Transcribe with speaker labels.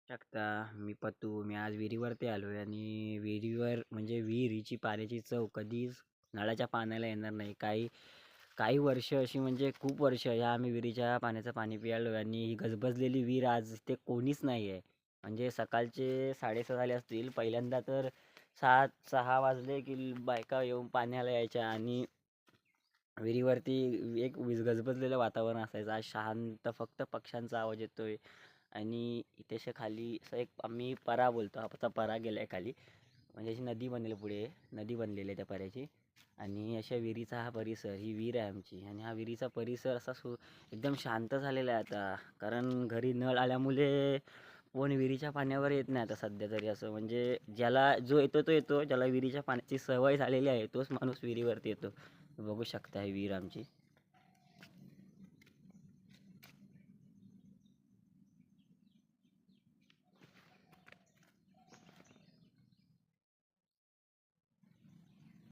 Speaker 1: शकता. मी पत्तू. मी आज विहिरीवरती आलो आहे आणि विहिरीवर म्हणजे विहिरीची पाण्याची चव कधीच नळाच्या पाण्याला येणार नाही. काही काही वर्ष अशी म्हणजे खूप वर्ष या आम्ही विहिरीच्या पाण्याचं पाणी प्यायलो आणि ही गजबजलेली विहीर आज ते कोणीच नाही आहे. म्हणजे सकाळचे 6:30 झाले असतील. पहिल्यांदा तर 6 वाजले की बायका येऊन पाण्याला यायच्या आणि विहिरीवरती एक गजबजलेलं वातावरण असायचं. आज शांत फक्त पक्ष्यांचा आवाज येतोय आणि इथे असे खाली असं एक आम्ही परा बोलतो. आता परा गेलाय खाली. म्हणजे अशी नदी बनेल पुढे. नदी बनलेली आहे त्या पऱ्याची आणि अशा विहिरीचा हा परिसर, ही विहीर आहे आमची आणि हा विहिरीचा परिसर असा एकदम शांत झालेला आहे आता. कारण घरी नळ आल्यामुळे कोण विहिरीच्या पाण्यावर येत नाही आता सध्या तरी असं. म्हणजे ज्याला जो येतो तो येतो. ज्याला विहिरीच्या पाण्याची सवय झालेली आहे तोच माणूस विहिरीवरती येतो. बघू शकता ही विहीर आमची.